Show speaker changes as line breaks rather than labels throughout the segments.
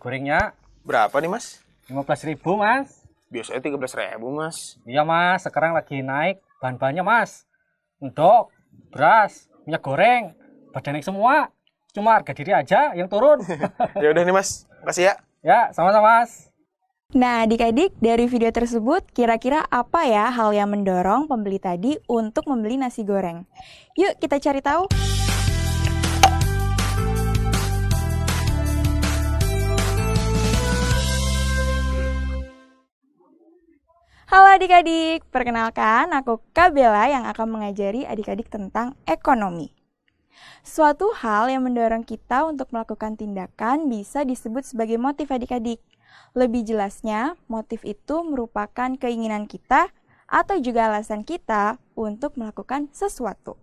gorengnya.
Berapa nih, Mas?
15.000, Mas.
Biasanya 13.000, Mas.
Iya, Mas. Sekarang lagi naik bahan-bahannya, Mas. Endok, beras, minyak goreng, pada naik semua. Cuma harga diri aja yang turun.
Ya udah nih, Mas. Makasih ya.
Ya, sama-sama, Mas.
Nah, adik-adik, dari video tersebut, kira-kira apa ya hal yang mendorong pembeli tadi untuk membeli nasi goreng? Yuk, kita cari tahu. Halo adik-adik, perkenalkan aku Kak Bella yang akan mengajari adik-adik tentang ekonomi. Suatu hal yang mendorong kita untuk melakukan tindakan bisa disebut sebagai motif adik-adik. Lebih jelasnya, motif itu merupakan keinginan kita atau juga alasan kita untuk melakukan sesuatu.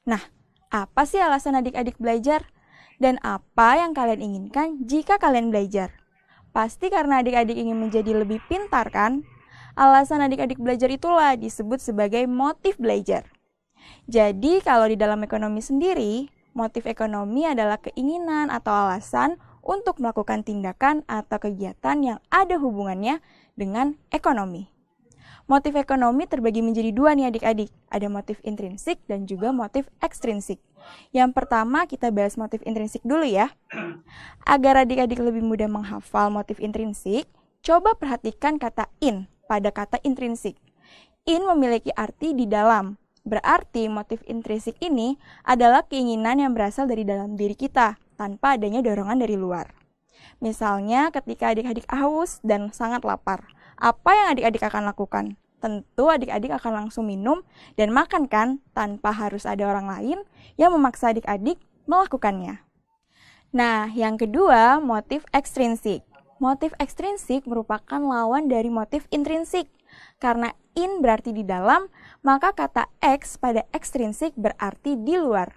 Nah, apa sih alasan adik-adik belajar? Dan apa yang kalian inginkan jika kalian belajar? Pasti karena adik-adik ingin menjadi lebih pintar kan? Alasan adik-adik belajar itulah disebut sebagai motif belajar. Jadi, kalau di dalam ekonomi sendiri, motif ekonomi adalah keinginan atau alasan untuk melakukan tindakan atau kegiatan yang ada hubungannya dengan ekonomi. Motif ekonomi terbagi menjadi dua nih adik-adik. Ada motif intrinsik dan juga motif ekstrinsik. Yang pertama kita bahas motif intrinsik dulu ya. Agar adik-adik lebih mudah menghafal motif intrinsik, coba perhatikan kata in pada kata intrinsik. In memiliki arti di dalam. Berarti motif intrinsik ini adalah keinginan yang berasal dari dalam diri kita, tanpa adanya dorongan dari luar. Misalnya ketika adik-adik haus dan sangat lapar, apa yang adik-adik akan lakukan? Tentu adik-adik akan langsung minum dan makan kan, tanpa harus ada orang lain yang memaksa adik-adik melakukannya. Nah, yang kedua, motif ekstrinsik. Motif ekstrinsik merupakan lawan dari motif intrinsik. Karena in berarti di dalam, maka kata X pada ekstrinsik berarti di luar.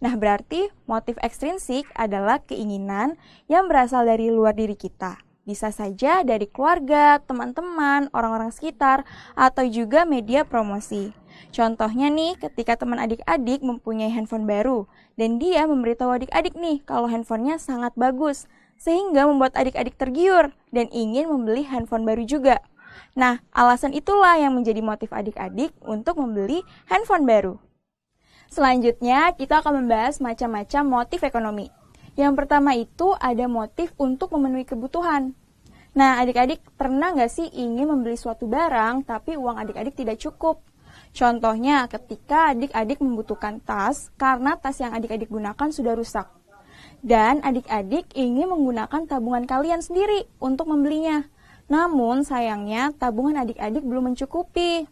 Nah, berarti motif ekstrinsik adalah keinginan yang berasal dari luar diri kita. Bisa saja dari keluarga, teman-teman, orang-orang sekitar, atau juga media promosi. Contohnya nih, ketika teman adik-adik mempunyai handphone baru, dan dia memberitahu adik-adik nih kalau handphonenya sangat bagus, sehingga membuat adik-adik tergiur dan ingin membeli handphone baru juga. Nah, alasan itulah yang menjadi motif adik-adik untuk membeli handphone baru. Selanjutnya, kita akan membahas macam-macam motif ekonomi. Yang pertama itu ada motif untuk memenuhi kebutuhan. Nah, adik-adik pernah nggak sih ingin membeli suatu barang tapi uang adik-adik tidak cukup? Contohnya, ketika adik-adik membutuhkan tas karena tas yang adik-adik gunakan sudah rusak. Dan adik-adik ingin menggunakan tabungan kalian sendiri untuk membelinya. Namun sayangnya tabungan adik-adik belum mencukupi.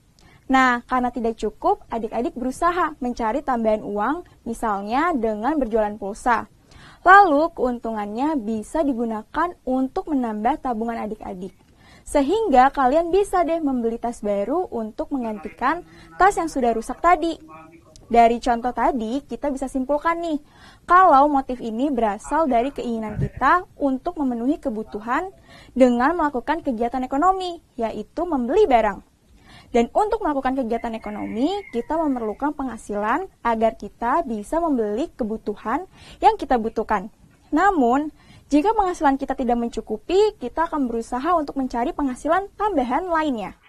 Nah, karena tidak cukup, adik-adik berusaha mencari tambahan uang, misalnya dengan berjualan pulsa. Lalu keuntungannya bisa digunakan untuk menambah tabungan adik-adik. Sehingga kalian bisa deh membeli tas baru untuk menggantikan tas yang sudah rusak tadi. Dari contoh tadi, kita bisa simpulkan nih, kalau motif ini berasal dari keinginan kita untuk memenuhi kebutuhan dengan melakukan kegiatan ekonomi, yaitu membeli barang. Dan untuk melakukan kegiatan ekonomi, kita memerlukan penghasilan agar kita bisa membeli kebutuhan yang kita butuhkan. Namun, jika penghasilan kita tidak mencukupi, kita akan berusaha untuk mencari penghasilan tambahan lainnya.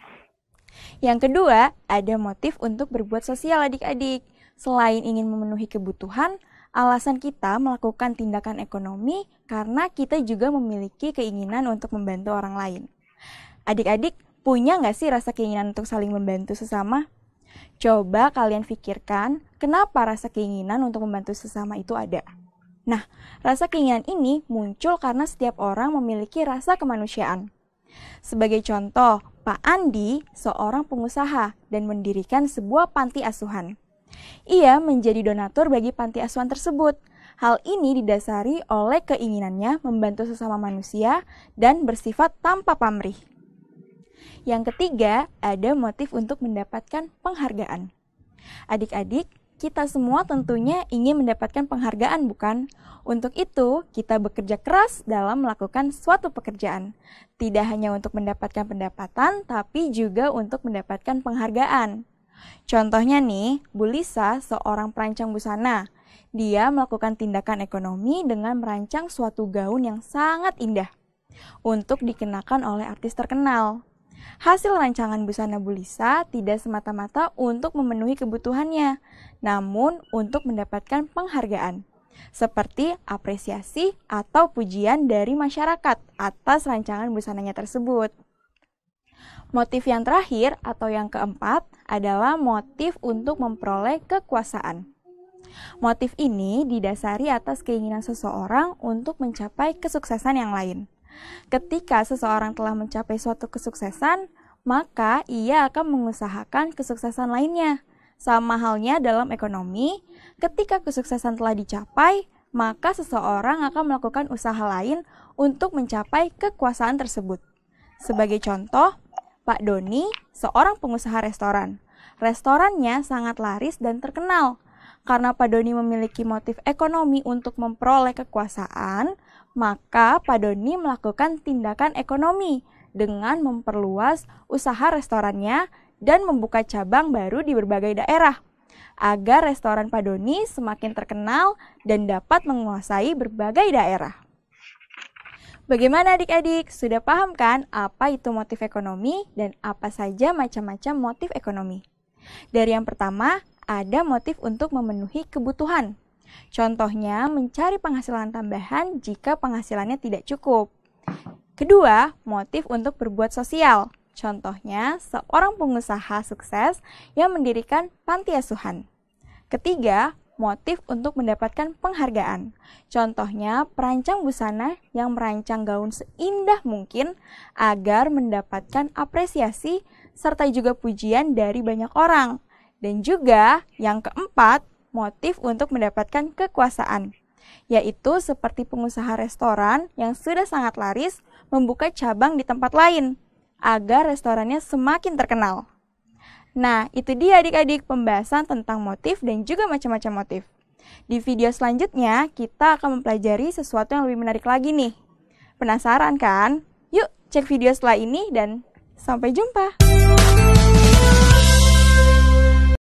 Yang kedua, ada motif untuk berbuat sosial adik-adik. Selain ingin memenuhi kebutuhan, alasan kita melakukan tindakan ekonomi karena kita juga memiliki keinginan untuk membantu orang lain. Adik-adik, punya nggak sih rasa keinginan untuk saling membantu sesama? Coba kalian pikirkan, kenapa rasa keinginan untuk membantu sesama itu ada? Nah, rasa keinginan ini muncul karena setiap orang memiliki rasa kemanusiaan. Sebagai contoh, Pak Andi seorang pengusaha dan mendirikan sebuah panti asuhan. Ia menjadi donatur bagi panti asuhan tersebut. Hal ini didasari oleh keinginannya membantu sesama manusia dan bersifat tanpa pamrih. Yang ketiga, ada motif untuk mendapatkan penghargaan. Adik-adik, kita semua tentunya ingin mendapatkan penghargaan, bukan? Untuk itu, kita bekerja keras dalam melakukan suatu pekerjaan. Tidak hanya untuk mendapatkan pendapatan, tapi juga untuk mendapatkan penghargaan. Contohnya nih, Bu Lisa, seorang perancang busana. Dia melakukan tindakan ekonomi dengan merancang suatu gaun yang sangat indah untuk dikenakan oleh artis terkenal. Hasil rancangan busana Bu Lisa tidak semata-mata untuk memenuhi kebutuhannya, namun untuk mendapatkan penghargaan, seperti apresiasi atau pujian dari masyarakat atas rancangan busananya tersebut. Motif yang terakhir atau yang keempat adalah motif untuk memperoleh kekuasaan. Motif ini didasari atas keinginan seseorang untuk mencapai kesuksesan yang lain. Ketika seseorang telah mencapai suatu kesuksesan, maka ia akan mengusahakan kesuksesan lainnya. Sama halnya dalam ekonomi, ketika kesuksesan telah dicapai, maka seseorang akan melakukan usaha lain untuk mencapai kekuasaan tersebut. Sebagai contoh, Pak Doni, seorang pengusaha restoran. Restorannya sangat laris dan terkenal. Karena Pak Doni memiliki motif ekonomi untuk memperoleh kekuasaan, maka Pak Doni melakukan tindakan ekonomi dengan memperluas usaha restorannya dan membuka cabang baru di berbagai daerah, agar restoran Pak Doni semakin terkenal dan dapat menguasai berbagai daerah. Bagaimana adik-adik? Sudah paham kan apa itu motif ekonomi dan apa saja macam-macam motif ekonomi? Dari yang pertama, ada motif untuk memenuhi kebutuhan. Contohnya, mencari penghasilan tambahan jika penghasilannya tidak cukup. Kedua, motif untuk berbuat sosial. Contohnya, seorang pengusaha sukses yang mendirikan panti asuhan. Ketiga, motif untuk mendapatkan penghargaan. Contohnya, perancang busana yang merancang gaun seindah mungkin agar mendapatkan apresiasi serta juga pujian dari banyak orang. Dan juga yang keempat, motif untuk mendapatkan kekuasaan, yaitu seperti pengusaha restoran yang sudah sangat laris membuka cabang di tempat lain, agar restorannya semakin terkenal. Nah, itu dia adik-adik pembahasan tentang motif dan juga macam-macam motif. Di video selanjutnya, kita akan mempelajari sesuatu yang lebih menarik lagi nih. Penasaran kan? Yuk, cek video setelah ini dan sampai jumpa!